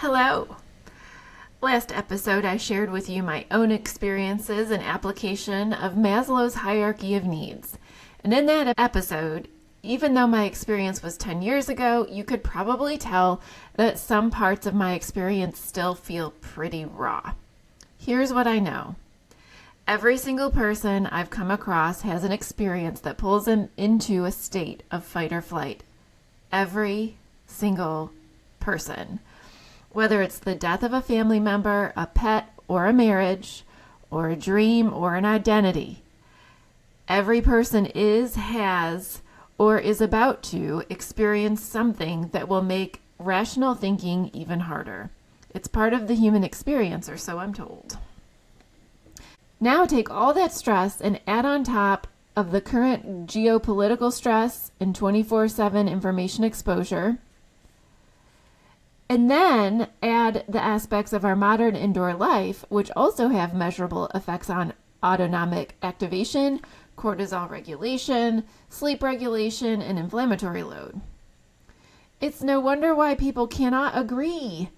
Hello. Last episode, I shared with you my own experiences and application of Maslow's hierarchy of needs. And in that episode, even though my experience was 10 years ago, you could probably tell that some parts of my experience still feel pretty raw. Here's what I know. Every single person I've come across has an experience that pulls them into a state of fight or flight. Every single person. Whether it's the death of a family member, a pet, or a marriage, or a dream, or an identity. Every person has, or is about to experience something that will make rational thinking even harder. It's part of the human experience, or so I'm told. Now take all that stress and add on top of the current geopolitical stress and 24/7 information exposure. And then add the aspects of our modern indoor life, which also have measurable effects on autonomic activation, cortisol regulation, sleep regulation, and inflammatory load. It's no wonder why people cannot agree.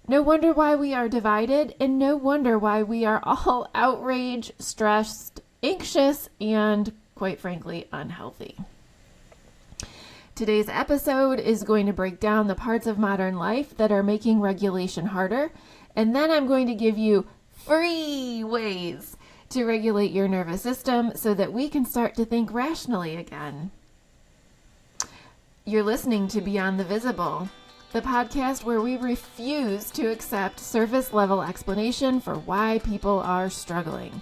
No wonder why we are divided, and no wonder why we are all outraged, stressed, anxious, and quite frankly, unhealthy. Today's episode is going to break down the parts of modern life that are making regulation harder, and then I'm going to give you free ways to regulate your nervous system so that we can start to think rationally again. You're listening to Beyond the Visible, the podcast where we refuse to accept surface-level explanation for why people are struggling.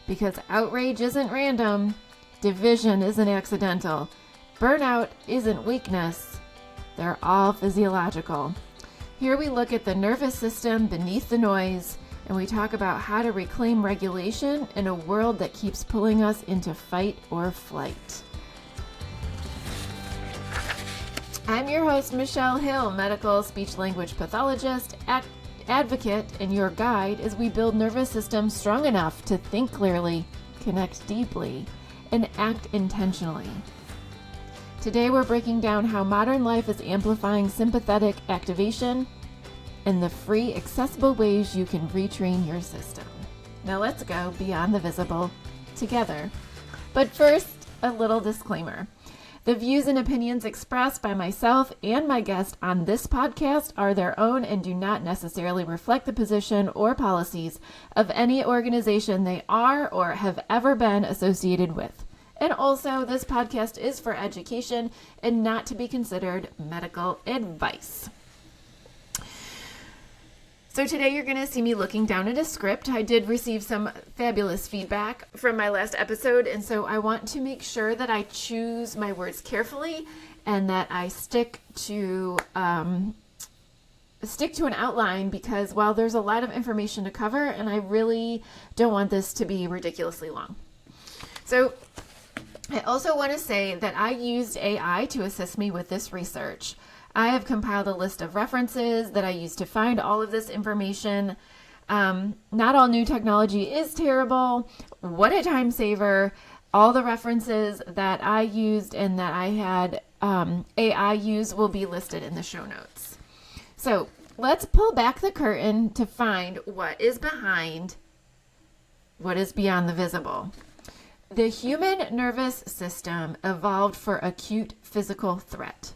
Because outrage isn't random, division isn't accidental, burnout isn't weakness. They're all physiological. Here we look at the nervous system beneath the noise, and we talk about how to reclaim regulation in a world that keeps pulling us into fight or flight. I'm your host, Michelle Hill, medical speech-language pathologist, advocate, and your guide as we build nervous systems strong enough to think clearly, connect deeply, and act intentionally. Today we're breaking down how modern life is amplifying sympathetic activation and the free, accessible ways you can retrain your system. Now let's go beyond the visible together. But first, a little disclaimer. The views and opinions expressed by myself and my guest on this podcast are their own and do not necessarily reflect the position or policies of any organization they are or have ever been associated with. And also, this podcast is for education and not to be considered medical advice. So today you're going to see me looking down at a script. I did receive some fabulous feedback from my last episode, and so I want to make sure that I choose my words carefully and that I stick to an outline, because while there's a lot of information to cover, and I really don't want this to be ridiculously long. So I also want to say that I used AI to assist me with this research. I have compiled a list of references that I used to find all of this information. Not all new technology is terrible. What a time saver. All the references that I used and that I had AI use will be listed in the show notes. So let's pull back the curtain to find what is behind what is beyond the visible. The human nervous system evolved for acute physical threat.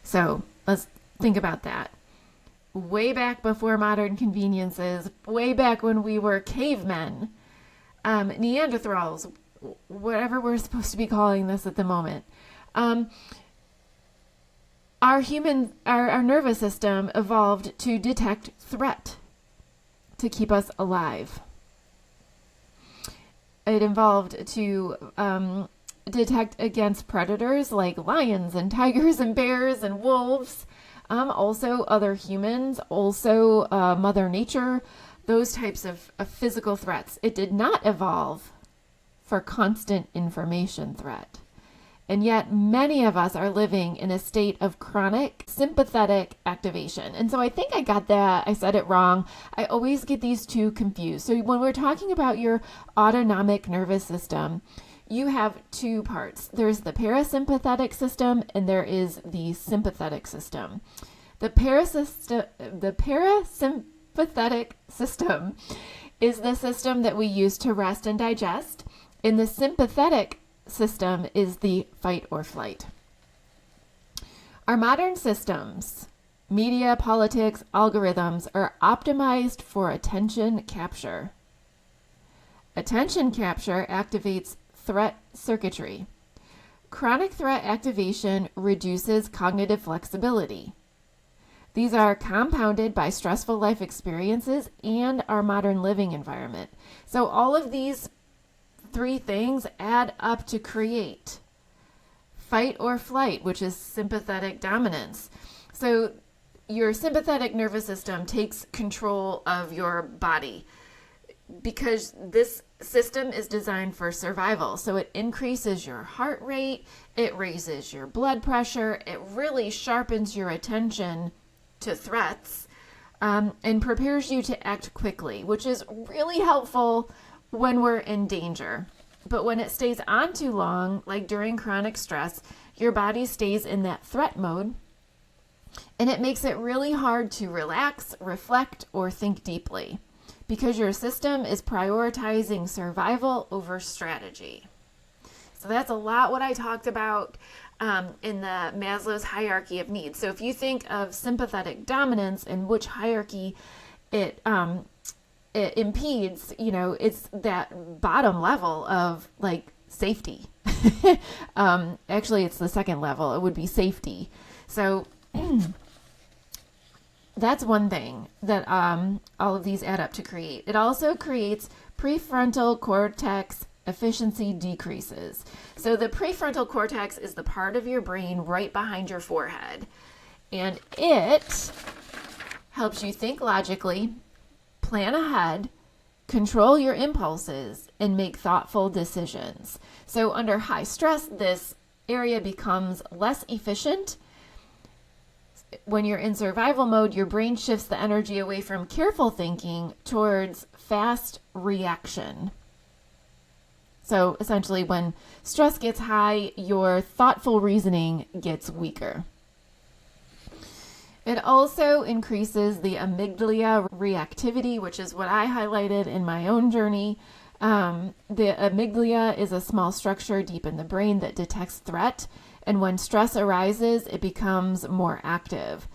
So let's think about that. Way back before modern conveniences, way back when we were cavemen, Neanderthals, whatever we're supposed to be calling this at the moment, our nervous system evolved to detect threat, to keep us alive. It evolved to detect against predators like lions and tigers and bears and wolves, also other humans, also Mother Nature, those types of physical threats. It did not evolve for constant information threat. And yet many of us are living in a state of chronic sympathetic activation. And so I think I got that. I said it wrong. I always get these two confused. So when we're talking about your autonomic nervous system, you have two parts. There's the parasympathetic system and there is the sympathetic system. The parasympathetic system is the system that we use to rest and digest, and the sympathetic system is the fight or flight. Our modern systems, media, politics, algorithms, are optimized for attention capture. Attention capture activates threat circuitry. Chronic threat activation reduces cognitive flexibility. These are compounded by stressful life experiences and our modern living environment. So all of these three things add up to create fight or flight, which is sympathetic dominance. So your sympathetic nervous system takes control of your body because this system is designed for survival. So it increases your heart rate, it raises your blood pressure, it really sharpens your attention to threats, and prepares you to act quickly, which is really helpful when we're in danger. But when it stays on too long, like during chronic stress, your body stays in that threat mode, and it makes it really hard to relax, reflect, or think deeply because your system is prioritizing survival over strategy. So that's a lot what I talked about in the Maslow's hierarchy of needs. So if you think of sympathetic dominance and which hierarchy it impedes, it's that bottom level of like safety. Actually, it's the second level. It would be safety. So that's one thing that all of these add up to create. It also creates prefrontal cortex efficiency decreases. So the prefrontal cortex is the part of your brain right behind your forehead, and it helps you think logically, plan ahead, control your impulses, and make thoughtful decisions. So under high stress, this area becomes less efficient. When you're in survival mode, your brain shifts the energy away from careful thinking towards fast reaction. So essentially, when stress gets high, your thoughtful reasoning gets weaker. It also increases the amygdala reactivity, which is what I highlighted in my own journey. The amygdala is a small structure deep in the brain that detects threat, and when stress arises, it becomes more active.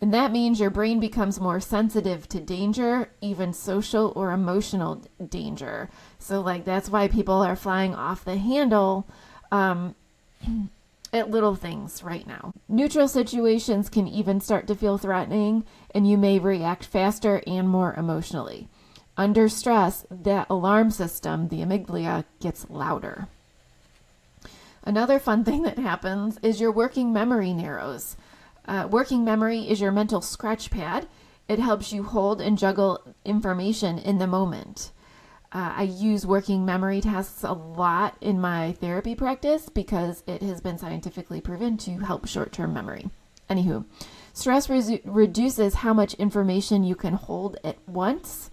And that means your brain becomes more sensitive to danger, even social or emotional danger. So that's why people are flying off the handle at little things right now. Neutral situations can even start to feel threatening, and you may react faster and more emotionally. Under stress, that alarm system, the amygdala, gets louder. Another fun thing that happens is your working memory narrows. Working memory is your mental scratch pad. It helps you hold and juggle information in the moment. I use working memory tasks a lot in my therapy practice because it has been scientifically proven to help short-term memory. Anywho, stress reduces how much information you can hold at once.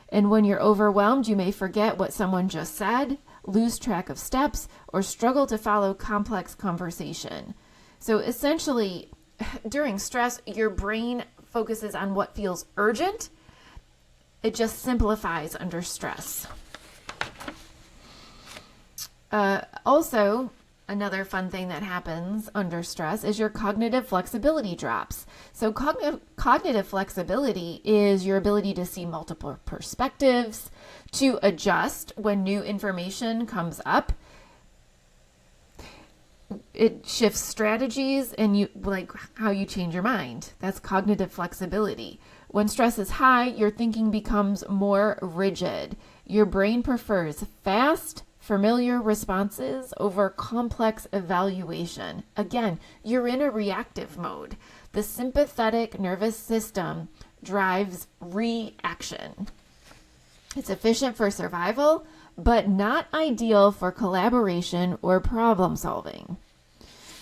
And when you're overwhelmed, you may forget what someone just said, lose track of steps, or struggle to follow complex conversation. So essentially, during stress, your brain focuses on what feels urgent. It just simplifies under stress. Also, another fun thing that happens under stress is your cognitive flexibility drops. So cognitive flexibility is your ability to see multiple perspectives, to adjust when new information comes up. It shifts strategies and how you change your mind. That's cognitive flexibility. When stress is high, your thinking becomes more rigid. Your brain prefers fast, familiar responses over complex evaluation. Again, you're in a reactive mode. The sympathetic nervous system drives reaction. It's efficient for survival, but not ideal for collaboration or problem solving.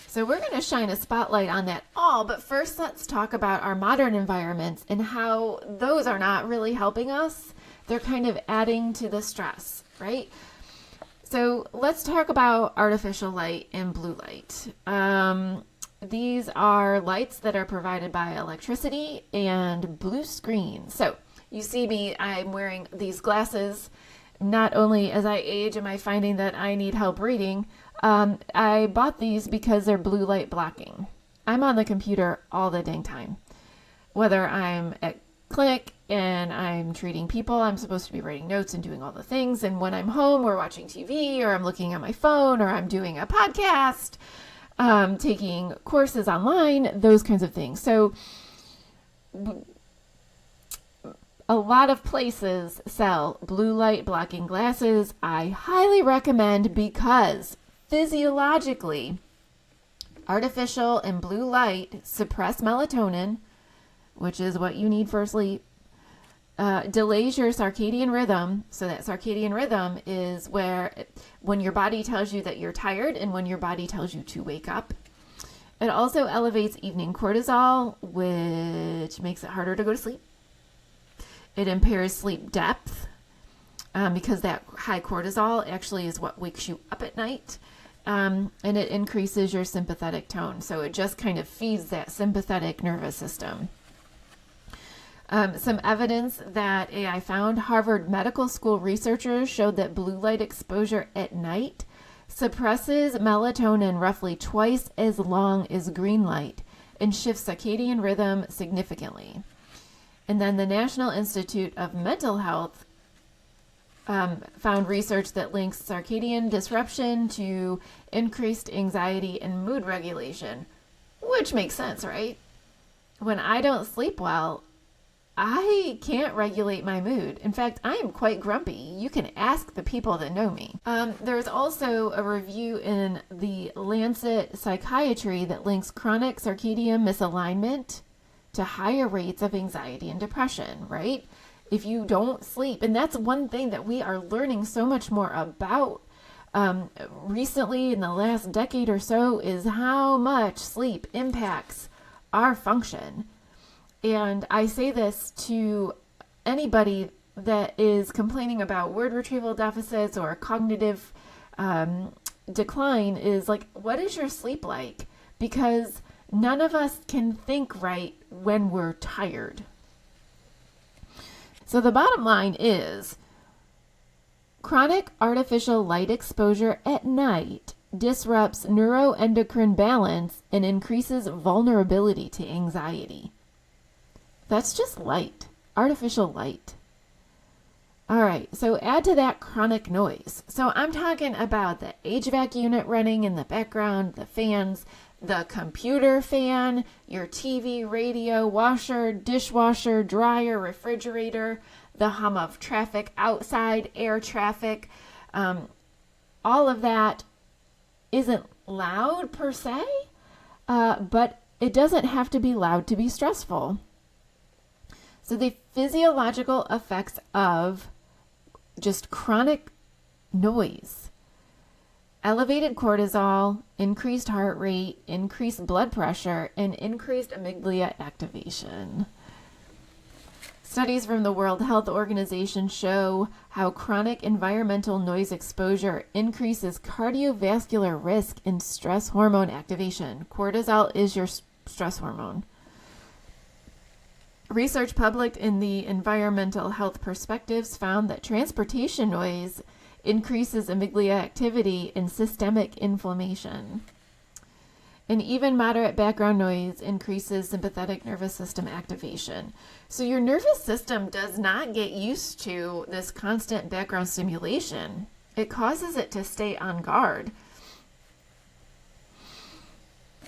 So we're going to shine a spotlight on that all, but first let's talk about our modern environments and how those are not really helping us. They're kind of adding to the stress, right? So let's talk about artificial light and blue light. These are lights that are provided by electricity and blue screen. So you see me, I'm wearing these glasses. Not only as I age am I finding that I need help reading, I bought these because they're blue light blocking. I'm on the computer all the dang time. Whether I'm at clinic and I'm treating people, I'm supposed to be writing notes and doing all the things. And when I'm home, we're watching TV, or I'm looking at my phone, or I'm doing a podcast, taking courses online, those kinds of things. So a lot of places sell blue light blocking glasses. I highly recommend, because physiologically, artificial and blue light suppress melatonin, which is what you need for sleep, delays your circadian rhythm. So that circadian rhythm is when your body tells you that you're tired and when your body tells you to wake up. It also elevates evening cortisol, which makes it harder to go to sleep. It impairs sleep depth because that high cortisol actually is what wakes you up at night. And it increases your sympathetic tone. So it just kind of feeds that sympathetic nervous system. Some evidence that I found: Harvard Medical School researchers showed that blue light exposure at night suppresses melatonin roughly twice as long as green light and shifts circadian rhythm significantly. And then the National Institute of Mental Health found research that links circadian disruption to increased anxiety and mood regulation, which makes sense, right? When I don't sleep well, I can't regulate my mood. In fact, I am quite grumpy. You can ask the people that know me. There's also a review in the Lancet Psychiatry that links chronic circadian misalignment to higher rates of anxiety and depression, right? If you don't sleep, and that's one thing that we are learning so much more about recently in the last decade or so, is how much sleep impacts our function. And I say this to anybody that is complaining about word retrieval deficits or cognitive decline, is like, what is your sleep like? Because none of us can think right when we're tired. So the bottom line is, chronic artificial light exposure at night disrupts neuroendocrine balance and increases vulnerability to anxiety. That's just light, artificial light. All right, so add to that chronic noise. So I'm talking about the HVAC unit running in the background, the fans, the computer fan, your TV, radio, washer, dishwasher, dryer, refrigerator, the hum of traffic outside, air traffic. All of that isn't loud per se, but it doesn't have to be loud to be stressful. So the physiological effects of just chronic noise: elevated cortisol, increased heart rate, increased blood pressure, and increased amygdala activation. Studies from the World Health Organization show how chronic environmental noise exposure increases cardiovascular risk and stress hormone activation. Cortisol is your stress hormone. Research published in the Environmental Health Perspectives found that transportation noise increases amygdala activity and systemic inflammation. And even moderate background noise increases sympathetic nervous system activation. So your nervous system does not get used to this constant background stimulation. It causes it to stay on guard.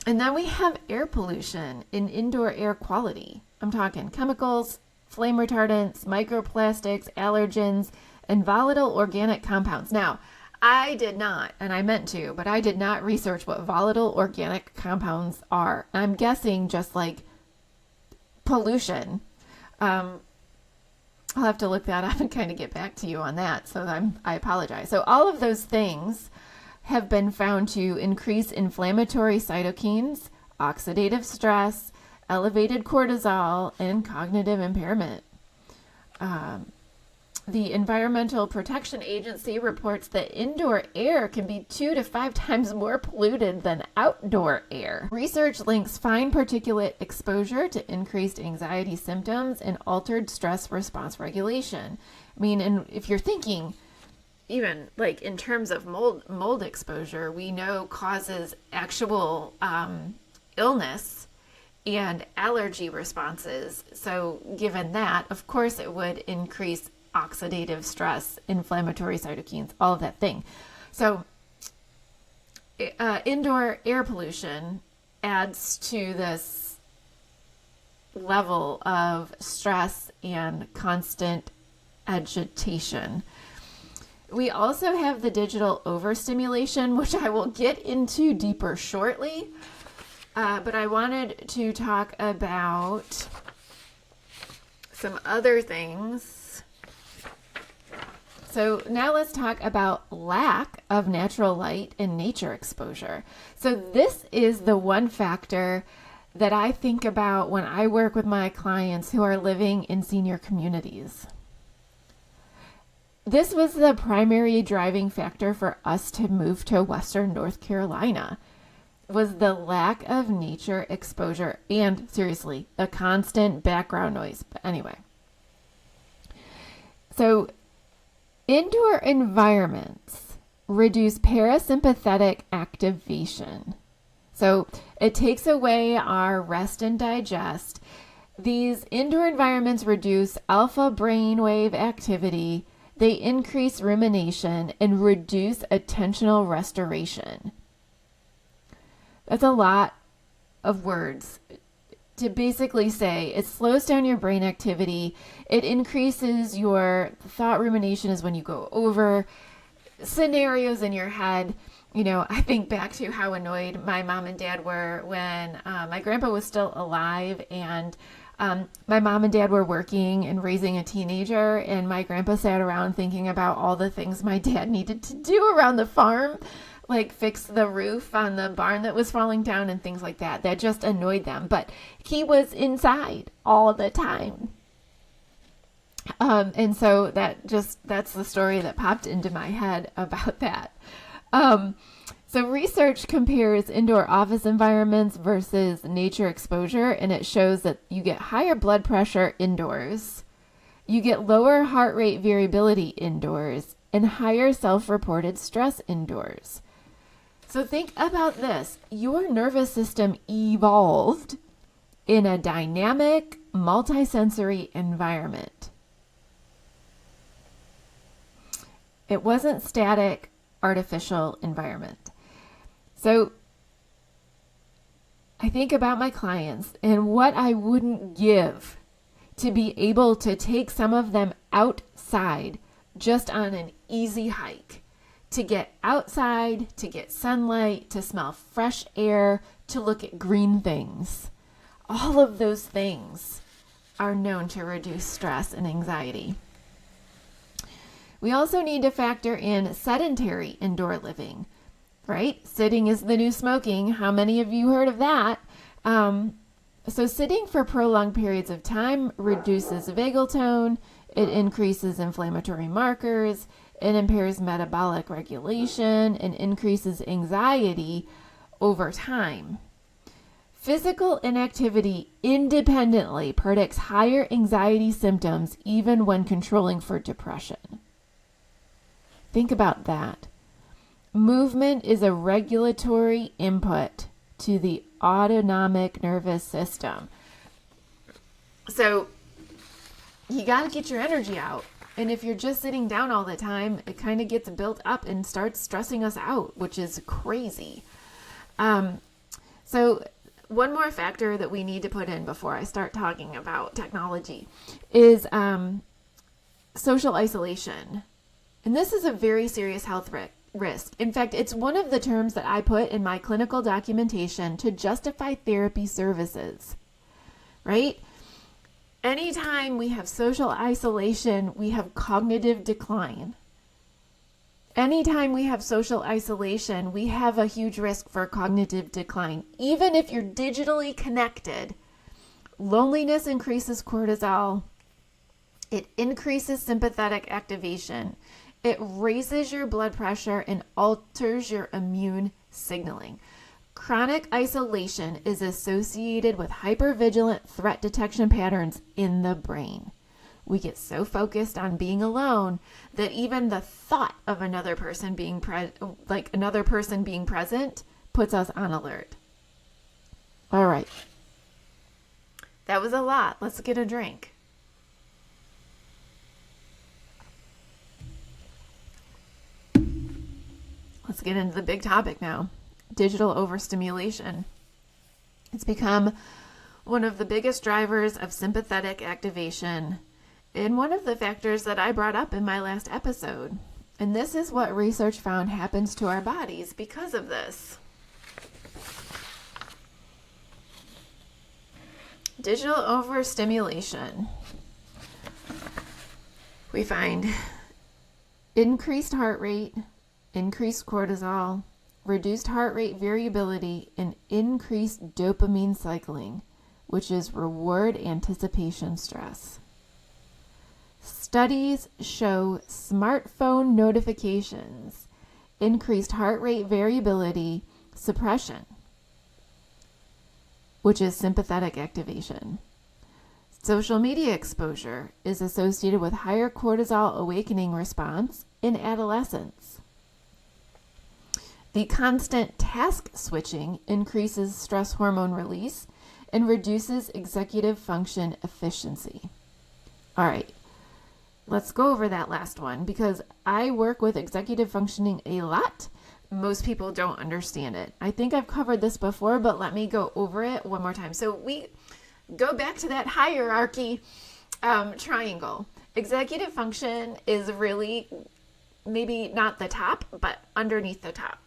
And then we have air pollution and indoor air quality. I'm talking chemicals, flame retardants, microplastics, allergens, and volatile organic compounds. Now, I did not, and I meant to, but I did not research what volatile organic compounds are. I'm guessing just like pollution. I'll have to look that up and kind of get back to you on that. So I apologize. So all of those things have been found to increase inflammatory cytokines, oxidative stress, elevated cortisol, and cognitive impairment. The Environmental Protection Agency reports that indoor air can be 2 to 5 times more polluted than outdoor air. Research links fine particulate exposure to increased anxiety symptoms and altered stress response regulation. I mean, and if you're thinking, even like in terms of mold exposure, we know causes actual illness and allergy responses. So given that, of course, it would increase oxidative stress, inflammatory cytokines, all of that thing. So indoor air pollution adds to this level of stress and constant agitation. We also have the digital overstimulation, which I will get into deeper shortly. But I wanted to talk about some other things. So now let's talk about lack of natural light and nature exposure. So this is the one factor that I think about when I work with my clients who are living in senior communities. This was the primary driving factor for us to move to Western North Carolina, was the lack of nature exposure and, seriously, the constant background noise. But anyway, so indoor environments reduce parasympathetic activation. So it takes away our rest and digest. These indoor environments reduce alpha brainwave activity. They increase rumination and reduce attentional restoration. That's a lot of words to basically say it slows down your brain activity. It increases your thought rumination is when you go over scenarios in your head. You know, I think back to how annoyed my mom and dad were when my grandpa was still alive and my mom and dad were working and raising a teenager, and my grandpa sat around thinking about all the things my dad needed to do around the farm, like fix the roof on the barn that was falling down and things like that. That just annoyed them. But he was inside all the time. And so that's the story that popped into my head about that. So research compares indoor office environments versus nature exposure, and it shows that you get higher blood pressure indoors, you get lower heart rate variability indoors, and higher self-reported stress indoors. So think about this. Your nervous system evolved in a dynamic, multisensory environment. It wasn't static, artificial environment. So I think about my clients and what I wouldn't give to be able to take some of them outside just on an easy hike, to get outside, to get sunlight, to smell fresh air, to look at green things. All of those things are known to reduce stress and anxiety. We also need to factor in sedentary indoor living, right? Sitting is the new smoking. How many of you heard of that? So sitting for prolonged periods of time reduces vagal tone, it increases inflammatory markers, it impairs metabolic regulation, and increases anxiety over time. Physical inactivity independently predicts higher anxiety symptoms even when controlling for depression. Think about that. Movement is a regulatory input to the autonomic nervous system. So you got to get your energy out. And if you're just sitting down all the time, it kind of gets built up and starts stressing us out, which is crazy. So one more factor that we need to put in before I start talking about technology is social isolation. And this is a very serious health risk. In fact, it's one of the terms that I put in my clinical documentation to justify therapy services, right? Anytime we have social isolation, we have cognitive decline. Anytime we have social isolation, we have a huge risk for cognitive decline. Even if you're digitally connected, loneliness increases cortisol, It increases sympathetic activation. It raises your blood pressure and alters your immune signaling. Chronic isolation is associated with hypervigilant threat detection patterns in the brain. We get so focused on being alone that even the thought of another person being present puts us on alert. All right. That was a lot. Let's get a drink. Let's get into the big topic now. Digital overstimulation. It's become one of the biggest drivers of sympathetic activation and one of the factors that I brought up in my last episode. And this is what research found happens to our bodies because of this. Digital overstimulation. We find increased heart rate, increased cortisol, reduced heart rate variability, and increased dopamine cycling, which is reward anticipation stress. Studies show smartphone notifications increased heart rate variability suppression, which is sympathetic activation. Social media exposure is associated with higher cortisol awakening response in adolescence. The constant task switching increases stress hormone release and reduces executive function efficiency. All right, let's go over that last one because I work with executive functioning a lot. Most people don't understand it. I think I've covered this before, but let me go over it one more time. So we go back to that hierarchy triangle. Executive function is really maybe not the top, but underneath the top.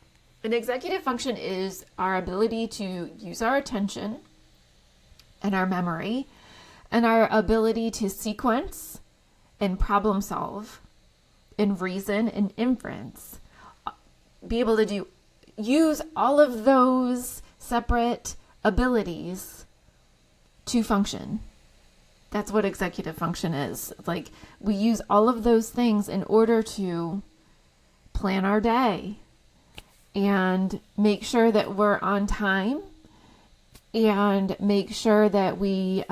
An executive function is our ability to use our attention and our memory and our ability to sequence and problem solve and reason and inference. Be able to use all of those separate abilities to function. That's what executive function is. Like, we use all of those things in order to plan our day and make sure that we're on time and make sure that we,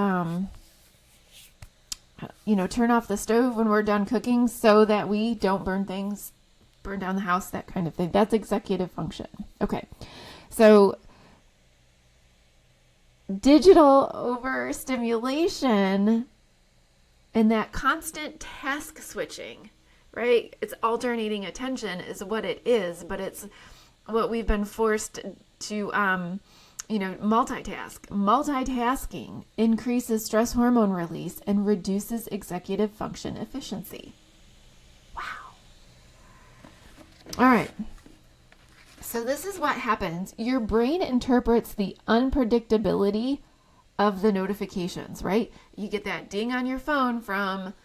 turn off the stove when we're done cooking so that we don't burn down the house, that kind of thing. That's executive function. Okay. So digital overstimulation and that constant task switching, right? It's alternating attention is what it is, but it's what we've been forced to, multitask. Multitasking increases stress hormone release and reduces executive function efficiency. Wow. All right. So this is what happens. Your brain interprets the unpredictability of the notifications, right? You get that ding on your phone from,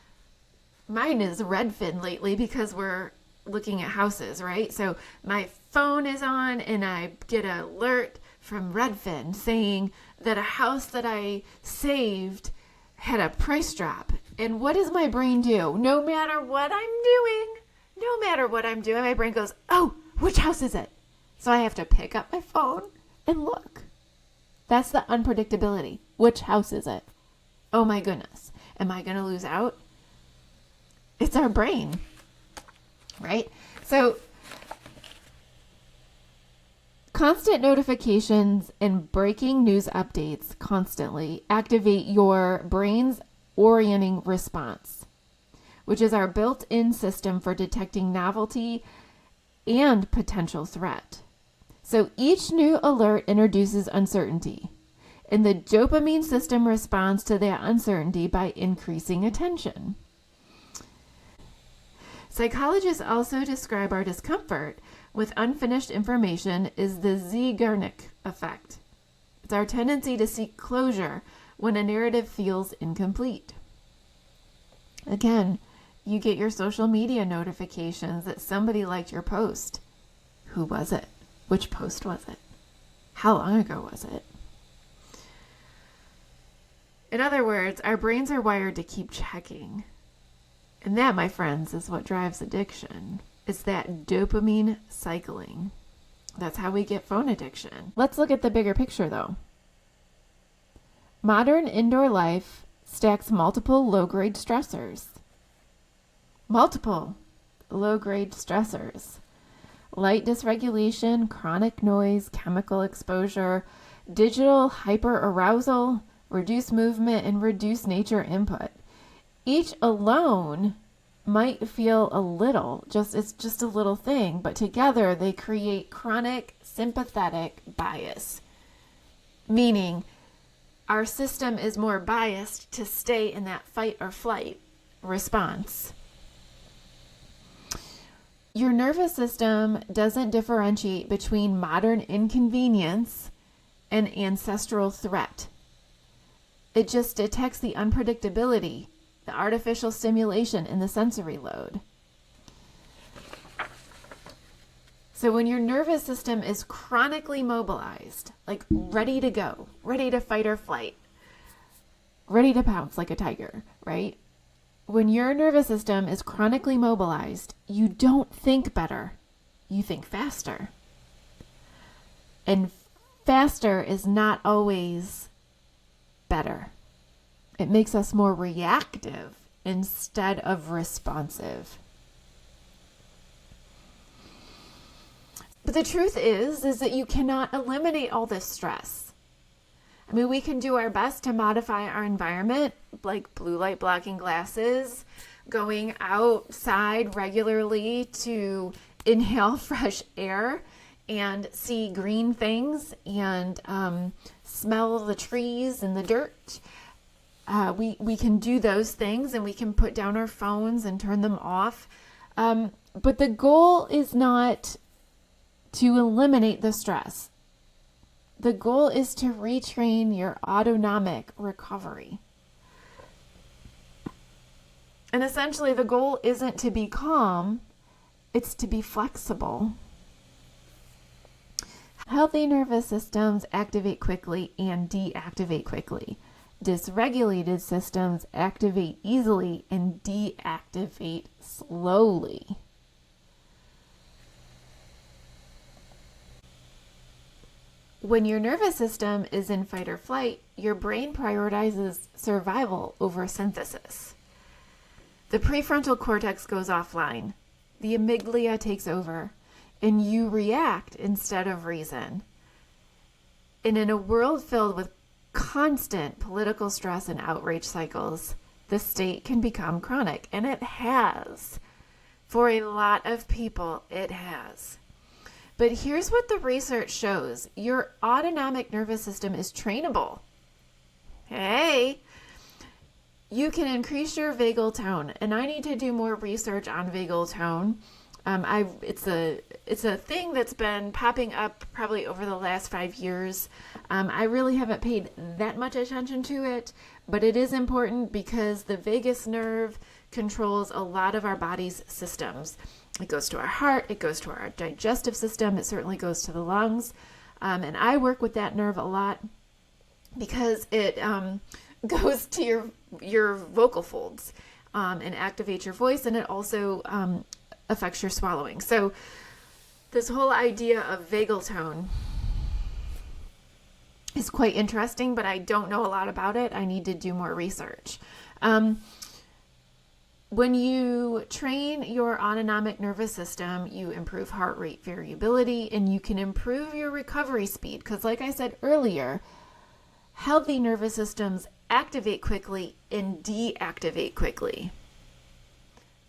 mine is Redfin lately because we're looking at houses, right? So my phone is on and I get an alert from Redfin saying that a house that I saved had a price drop. And what does my brain do? No matter what I'm doing, my brain goes, oh, which house is it? So I have to pick up my phone and look. That's the unpredictability. Which house is it? Oh my goodness. Am I going to lose out? It's our brain, right? So constant notifications and breaking news updates constantly activate your brain's orienting response, which is our built-in system for detecting novelty and potential threat. So each new alert introduces uncertainty, and the dopamine system responds to that uncertainty by increasing attention. Psychologists also describe our discomfort with unfinished information as the Zeigarnik effect. It's our tendency to seek closure when a narrative feels incomplete. Again, you get your social media notifications that somebody liked your post. Who was it? Which post was it? How long ago was it? In other words, our brains are wired to keep checking. And that, my friends, is what drives addiction. It's that dopamine cycling. That's how we get phone addiction. Let's look at the bigger picture, though. Modern indoor life stacks multiple low-grade stressors. Multiple low-grade stressors. Light dysregulation, chronic noise, chemical exposure, digital hyperarousal, reduced movement, and reduced nature input. Each alone might feel it's just a little thing, but together they create chronic sympathetic bias, meaning our system is more biased to stay in that fight or flight response. Your nervous system doesn't differentiate between modern inconvenience and ancestral threat. It just detects the unpredictability, the artificial stimulation, and the sensory load. So when your nervous system is chronically mobilized, like ready to go, ready to fight or flight, ready to pounce like a tiger, right? When your nervous system is chronically mobilized, you don't think better, you think faster. And faster is not always better. It makes us more reactive instead of responsive. But the truth is that you cannot eliminate all this stress. I mean, we can do our best to modify our environment, like blue light blocking glasses, going outside regularly to inhale fresh air and see green things and smell the trees and the dirt. We can do those things, and we can put down our phones and turn them off. But the goal is not to eliminate the stress. The goal is to retrain your autonomic recovery. And essentially, the goal isn't to be calm, it's to be flexible. Healthy nervous systems activate quickly and deactivate quickly. Dysregulated systems activate easily and deactivate slowly. When your nervous system is in fight or flight, your brain prioritizes survival over synthesis. The prefrontal cortex goes offline. The amygdala takes over, and you react instead of reason. And in a world filled with constant political stress and outrage cycles, the state can become chronic, and it has. For a lot of people, it has. But here's what the research shows. Your autonomic nervous system is trainable. Hey, you can increase your vagal tone, and I need to do more research on vagal tone. It's a thing that's been popping up probably over the last 5 years. I really haven't paid that much attention to it, but it is important because the vagus nerve controls a lot of our body's systems. It goes to our heart, it goes to our digestive system, it certainly goes to the lungs. And I work with that nerve a lot because it goes to your vocal folds and activates your voice, and it also affects your swallowing. So this whole idea of vagal tone is quite interesting, but I don't know a lot about it. I need to do more research. When you train your autonomic nervous system, you improve heart rate variability, and you can improve your recovery speed. Because like I said earlier, healthy nervous systems activate quickly and deactivate quickly.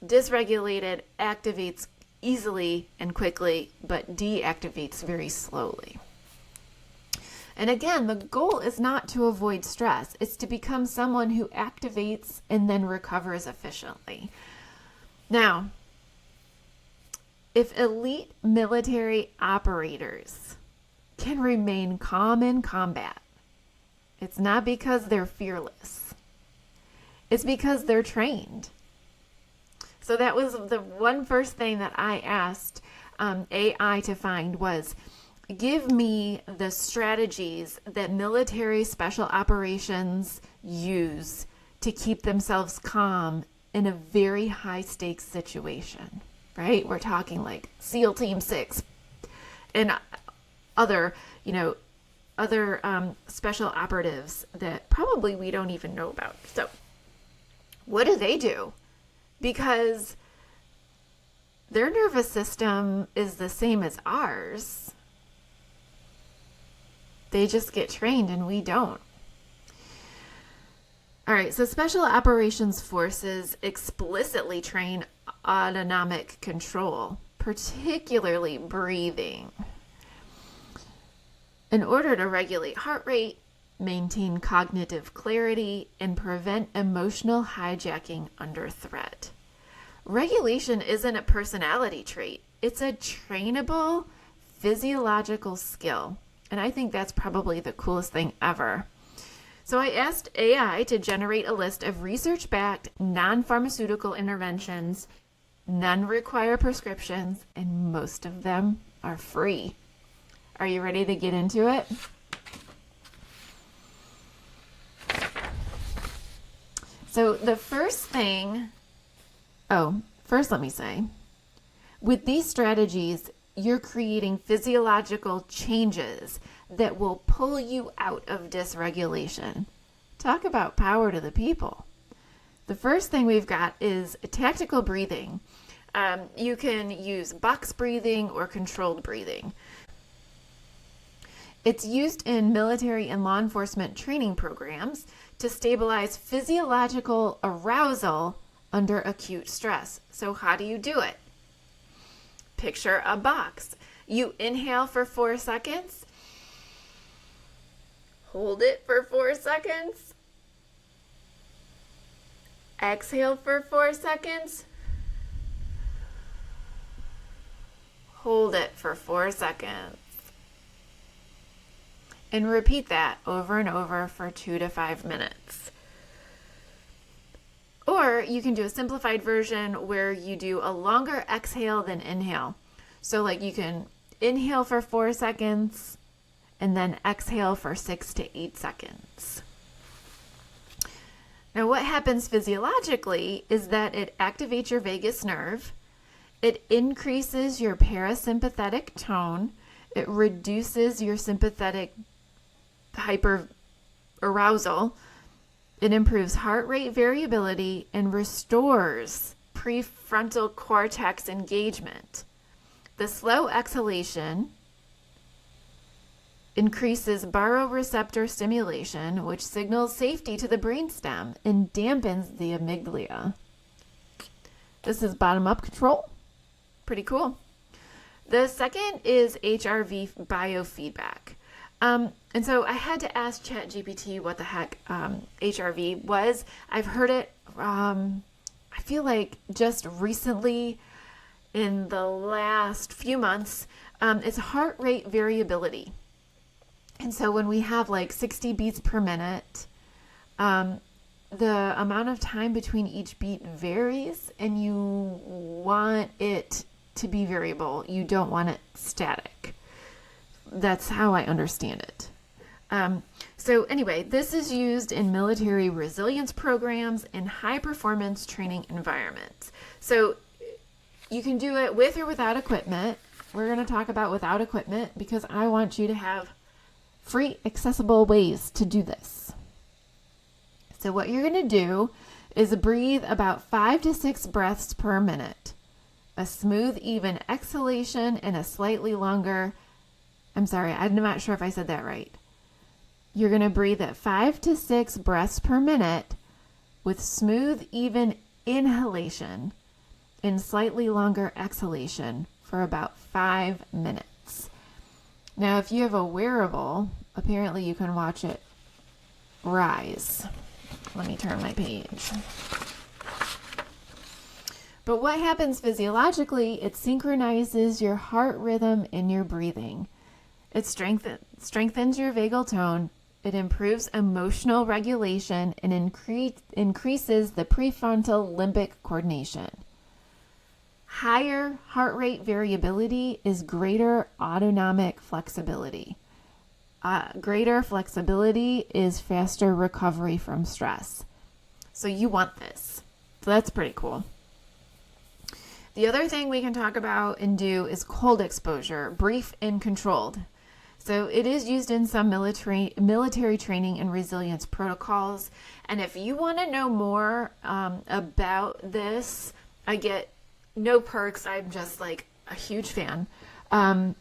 Dysregulated activates easily and quickly, but deactivates very slowly. And again, the goal is not to avoid stress. It's to become someone who activates and then recovers efficiently. Now, if elite military operators can remain calm in combat, it's not because they're fearless. It's because they're trained. So that was the one first thing that I asked AI to find was, give me the strategies that military special operations use to keep themselves calm in a very high stakes situation, right? We're talking like SEAL Team 6 and other, special operatives that probably we don't even know about. So what do? Because their nervous system is the same as ours. They just get trained and we don't. All right, so Special Operations Forces explicitly train autonomic control, particularly breathing, in order to regulate heart rate, maintain cognitive clarity, and prevent emotional hijacking under threat. Regulation isn't a personality trait. It's a trainable physiological skill. And I think that's probably the coolest thing ever. So I asked AI to generate a list of research-backed, non-pharmaceutical interventions. None require prescriptions, and most of them are free. Are you ready to get into it? So the first let me say, with these strategies, you're creating physiological changes that will pull you out of dysregulation. Talk about power to the people. The first thing we've got is tactical breathing. You can use box breathing or controlled breathing. It's used in military and law enforcement training programs to stabilize physiological arousal under acute stress. So how do you do it? Picture a box. You inhale for 4 seconds. Hold it for 4 seconds. Exhale for 4 seconds. Hold it for 4 seconds. And repeat that over and over for 2 to 5 minutes. Or you can do a simplified version where you do a longer exhale than inhale. So like you can inhale for 4 seconds and then exhale for 6 to 8 seconds. Now what happens physiologically is that it activates your vagus nerve. It increases your parasympathetic tone. It reduces your sympathetic hyperarousal. It improves heart rate variability and restores prefrontal cortex engagement. The slow exhalation increases baroreceptor stimulation, which signals safety to the brainstem and dampens the amygdala. This is bottom-up control. Pretty cool. The second is HRV biofeedback. And so I had to ask ChatGPT what the heck HRV was. I've heard it, I feel like just recently in the last few months. It's heart rate variability. And so when we have like 60 beats per minute, the amount of time between each beat varies, and you want it to be variable. You don't want it static. That's how I understand it. So anyway, this is used in military resilience programs and high performance training environments. So you can do it with or without equipment. We're going to talk about without equipment because I want you to have free, accessible ways to do this. So what you're going to do is breathe about 5 to 6 breaths per minute. A smooth, even exhalation and a slightly longer, I'm not sure if I said that right. You're going to breathe at 5 to 6 breaths per minute with smooth, even inhalation and slightly longer exhalation for about 5 minutes. Now, if you have a wearable, apparently you can watch it rise. Let me turn my page. But what happens physiologically, it synchronizes your heart rhythm and your breathing. It strengthens your vagal tone. It improves emotional regulation and increases the prefrontal limbic coordination. Higher heart rate variability is greater autonomic flexibility. Greater flexibility is faster recovery from stress. So you want this. So that's pretty cool. The other thing we can talk about and do is cold exposure, brief and controlled. So it is used in some military training and resilience protocols. And if you want to know more about this, I get no perks. I'm just like a huge fan. And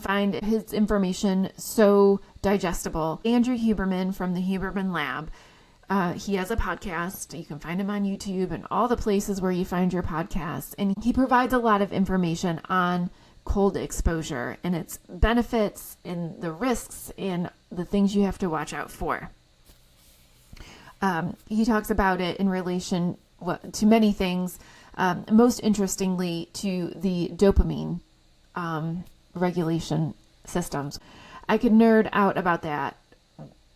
find his information so digestible. Andrew Huberman from the Huberman Lab. He has a podcast. You can find him on YouTube and all the places where you find your podcasts. And he provides a lot of information on cold exposure and its benefits and the risks and the things you have to watch out for. He talks about it in relation to many things, most interestingly to the dopamine regulation systems. I could nerd out about that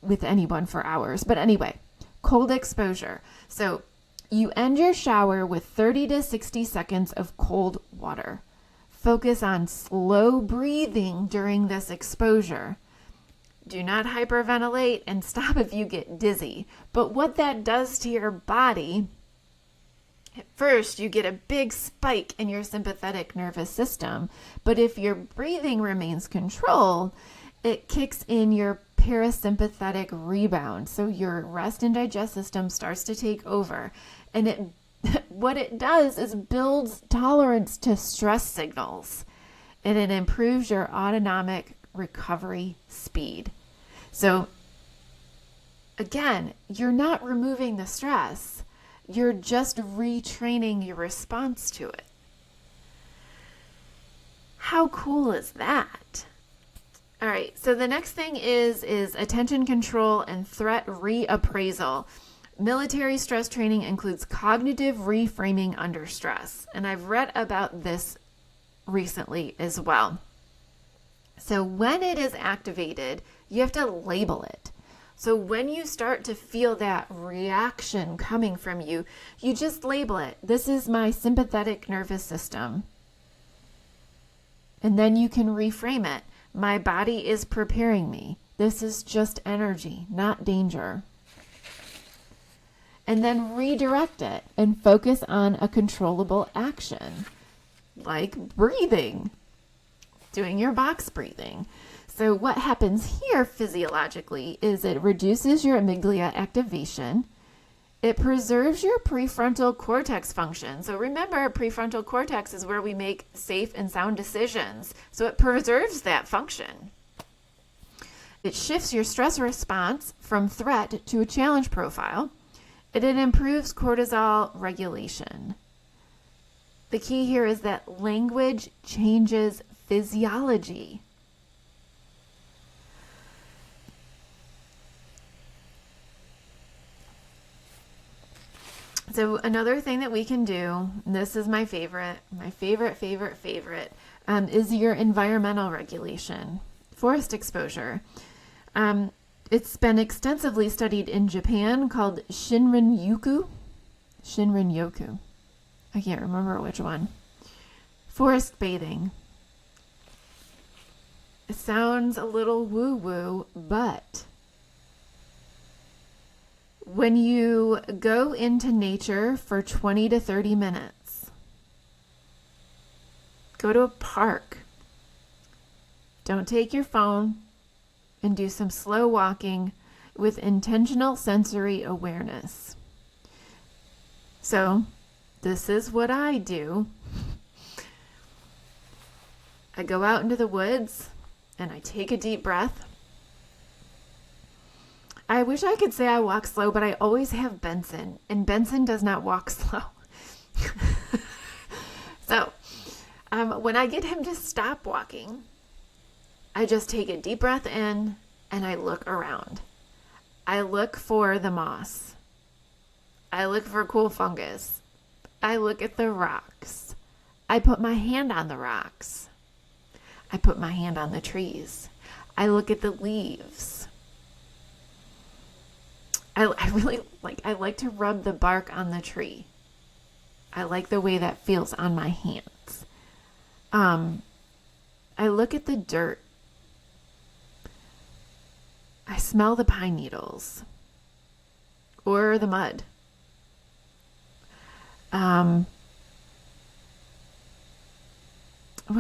with anyone for hours. But anyway, cold exposure. So you end your shower with 30 to 60 seconds of cold water. Focus on slow breathing during this exposure. Do not hyperventilate and stop if you get dizzy. But what that does to your body, at first you get a big spike in your sympathetic nervous system. But if your breathing remains controlled, it kicks in your parasympathetic rebound. So your rest and digest system starts to take over. And what it does is builds tolerance to stress signals, and it improves your autonomic recovery speed. So again, you're not removing the stress. You're just retraining your response to it. How cool is that? All right, so the next thing is attention control and threat reappraisal. Military stress training includes cognitive reframing under stress, and I've read about this recently as well. So when it is activated, you have to label it. So when you start to feel that reaction coming from you, you just label it. This is my sympathetic nervous system. And then you can reframe it. My body is preparing me. This is just energy, not danger. And then redirect it and focus on a controllable action, like breathing, doing your box breathing. So what happens here physiologically is it reduces your amygdala activation. It preserves your prefrontal cortex function. So remember, prefrontal cortex is where we make safe and sound decisions. So it preserves that function. It shifts your stress response from threat to a challenge profile. And it improves cortisol regulation. The key here is that language changes physiology. So another thing that we can do, and this is my favorite, is your environmental regulation, forest exposure. It's been extensively studied in Japan, called Shinrin-yoku. I can't remember which one. Forest bathing. It sounds a little woo-woo, but when you go into nature for 20 to 30 minutes, go to a park, don't take your phone, and do some slow walking with intentional sensory awareness. So this is what I do. I go out into the woods and I take a deep breath. I wish I could say I walk slow, but I always have Benson, and Benson does not walk slow. So when I get him to stop walking, I just take a deep breath in and I look around. I look for the moss. I look for cool fungus. I look at the rocks. I put my hand on the rocks. I put my hand on the trees. I look at the leaves. I like to rub the bark on the tree. I like the way that feels on my hands. I look at the dirt. I smell the pine needles or the mud. What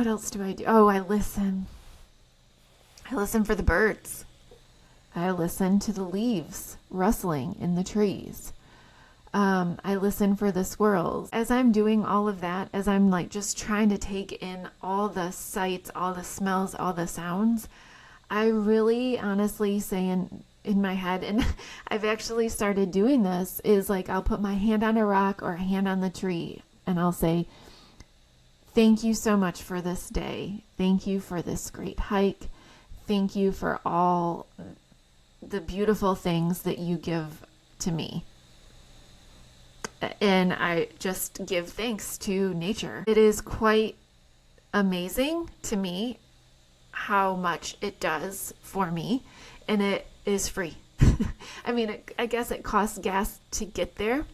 else do I do? Oh, I listen. I listen for the birds. I listen to the leaves rustling in the trees. I listen for the squirrels. As I'm doing all of that, as I'm like just trying to take in all the sights, all the smells, all the sounds, I really honestly say in my head, and I've actually started doing this, is like I'll put my hand on a rock or a hand on the tree and I'll say, thank you so much for this day. Thank you for this great hike. Thank you for all the beautiful things that you give to me. And I just give thanks to nature. It is quite amazing to me how much it does for me, and it is free. I mean, I guess it costs gas to get there.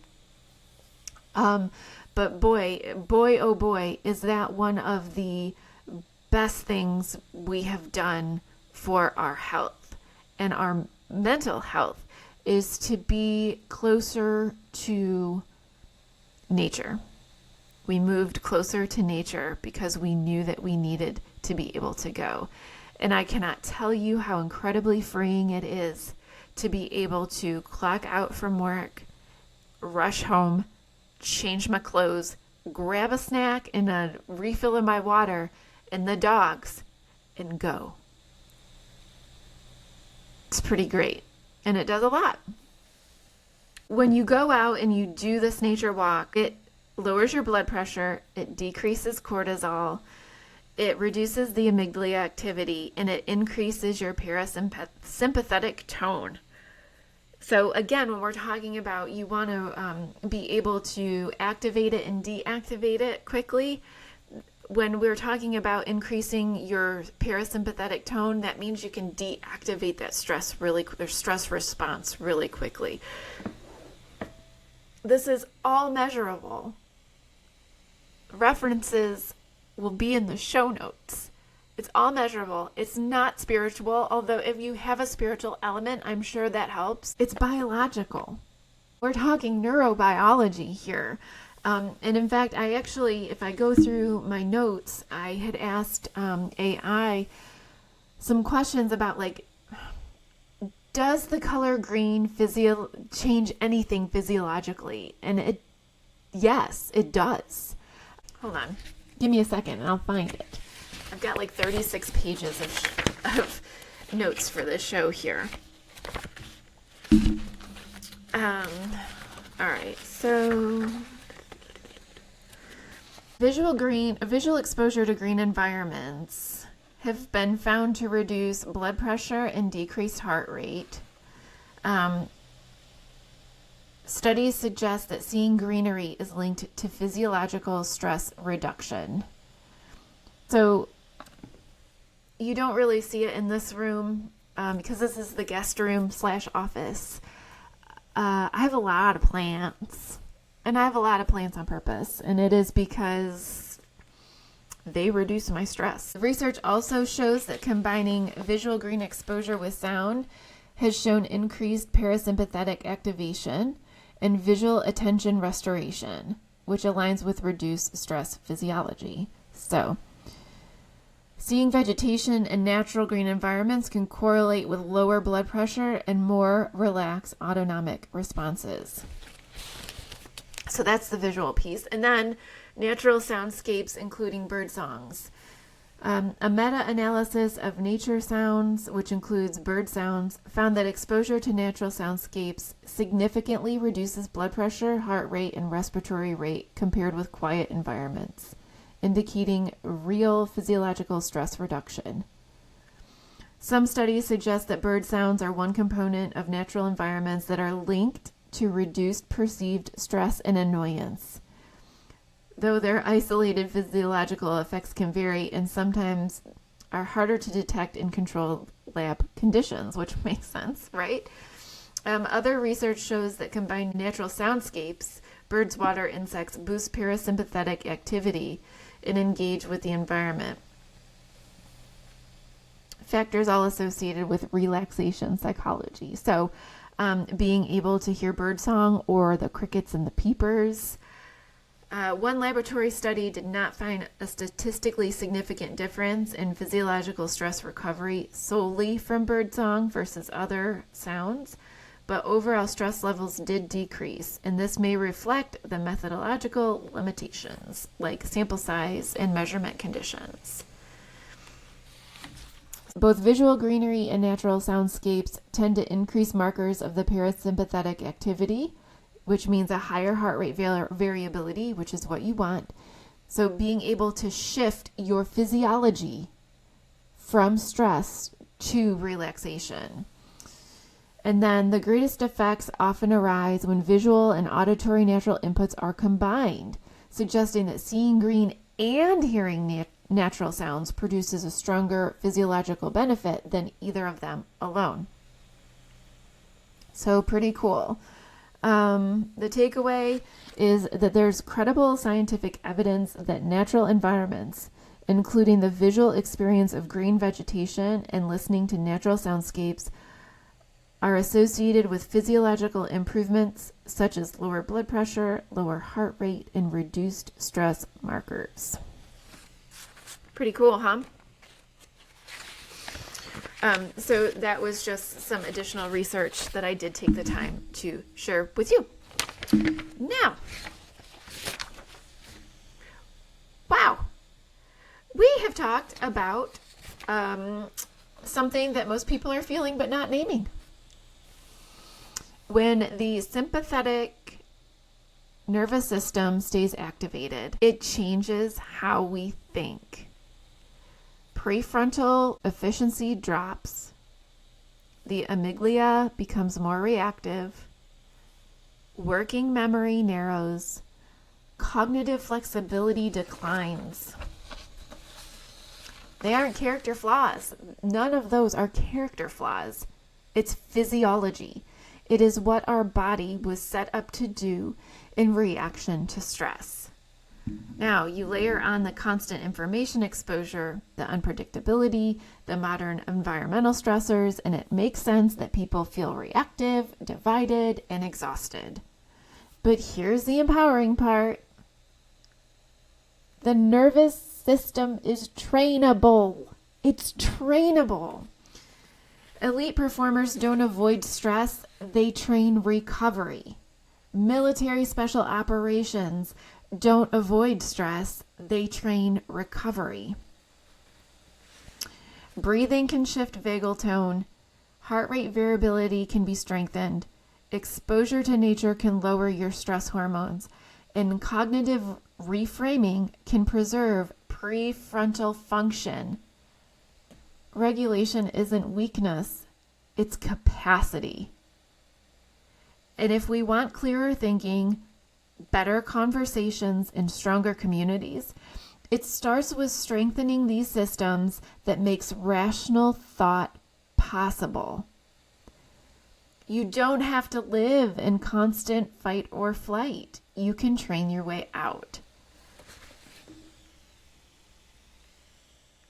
But boy, oh boy, is that one of the best things we have done for our health and our mental health, is to be closer to nature. We moved closer to nature because we knew that we needed to be able to go. And I cannot tell you how incredibly freeing it is to be able to clock out from work, rush home, change my clothes, grab a snack and a refill of my water and the dogs, and go. It's pretty great. And it does a lot. When you go out and you do this nature walk, it lowers your blood pressure, it decreases cortisol, it reduces the amygdala activity, and it increases your parasympathetic tone. So again, when we're talking about you want to be able to activate it and deactivate it quickly, when we're talking about increasing your parasympathetic tone, that means you can deactivate that stress response really quickly. This is all measurable. References will be in the show notes. It's all measurable. It's not spiritual, although if you have a spiritual element, I'm sure that helps. It's biological. We're talking neurobiology here. And in fact, I actually, if I go through my notes, I had asked AI some questions about like, does the color green change anything physiologically? And yes, it does. Hold on. Give me a second and I'll find it. I've got like 36 pages of notes for this show here. All right, so visual exposure to green environments have been found to reduce blood pressure and decrease heart rate. Studies suggest that seeing greenery is linked to physiological stress reduction. So you don't really see it in this room because this is the guest room / office. I have a lot of plants, and I have a lot of plants on purpose, and it is because they reduce my stress. Research also shows that combining visual green exposure with sound has shown increased parasympathetic activation and visual attention restoration, which aligns with reduced stress physiology. So, seeing vegetation and natural green environments can correlate with lower blood pressure and more relaxed autonomic responses. So that's the visual piece. And then natural soundscapes, including bird songs. A meta-analysis of nature sounds, which includes bird sounds, found that exposure to natural soundscapes significantly reduces blood pressure, heart rate, and respiratory rate compared with quiet environments, indicating real physiological stress reduction. Some studies suggest that bird sounds are one component of natural environments that are linked to reduced perceived stress and annoyance, though their isolated physiological effects can vary and sometimes are harder to detect in controlled lab conditions, which makes sense, right? Other research shows that combined natural soundscapes, birds, water, insects, boost parasympathetic activity and engage with the environment. Factors all associated with relaxation psychology. So being able to hear birdsong or the crickets and the peepers, One laboratory study did not find a statistically significant difference in physiological stress recovery solely from birdsong versus other sounds, but overall stress levels did decrease, and this may reflect the methodological limitations, like sample size and measurement conditions. Both visual greenery and natural soundscapes tend to increase markers of the parasympathetic activity, which means a higher heart rate variability, which is what you want. So being able to shift your physiology from stress to relaxation. And then the greatest effects often arise when visual and auditory natural inputs are combined, suggesting that seeing green and hearing natural sounds produces a stronger physiological benefit than either of them alone. So pretty cool. The takeaway is that there's credible scientific evidence that natural environments, including the visual experience of green vegetation and listening to natural soundscapes, are associated with physiological improvements such as lower blood pressure, lower heart rate, and reduced stress markers. Pretty cool, huh? So that was just some additional research that I did take the time to share with you. Now, wow, we have talked about something that most people are feeling but not naming. When the sympathetic nervous system stays activated, it changes how we think. Prefrontal efficiency drops, the amygdala becomes more reactive, working memory narrows, cognitive flexibility declines. They aren't character flaws. None of those are character flaws. It's physiology. It is what our body was set up to do in reaction to stress. Now, you layer on the constant information exposure, the unpredictability, the modern environmental stressors, and it makes sense that people feel reactive, divided, and exhausted. But here's the empowering part. The nervous system is trainable. It's trainable. Elite performers don't avoid stress, they train recovery. Military special operations don't avoid stress, they train recovery. Breathing can shift vagal tone, heart rate variability can be strengthened, exposure to nature can lower your stress hormones, and cognitive reframing can preserve prefrontal function. Regulation isn't weakness, it's capacity. And if we want clearer thinking, better conversations, and stronger communities, it starts with strengthening these systems that makes rational thought possible. You don't have to live in constant fight or flight. You can train your way out.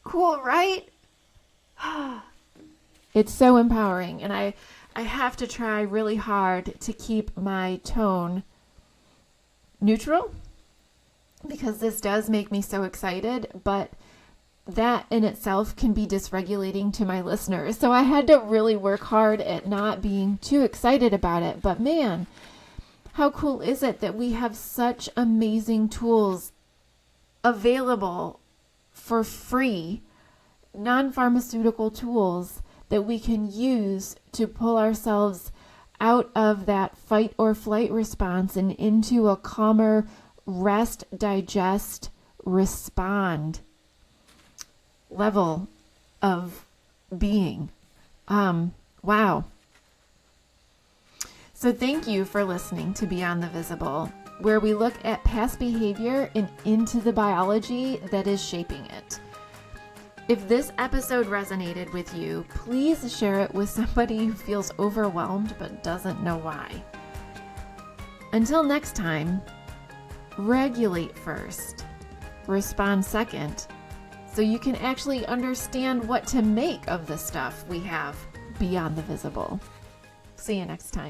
Cool, right? It's so empowering, and I have to try really hard to keep my tone neutral because this does make me so excited, but that in itself can be dysregulating to my listeners. So I had to really work hard at not being too excited about it. But man, how cool is it that we have such amazing tools available for free, non-pharmaceutical tools that we can use to pull ourselves out of that fight or flight response and into a calmer rest, digest, respond level of being. Wow. So thank you for listening to Beyond the Visible, where we look at past behavior and into the biology that is shaping it. If this episode resonated with you, please share it with somebody who feels overwhelmed but doesn't know why. Until next time, regulate first, respond second, so you can actually understand what to make of the stuff we have beyond the visible. See you next time.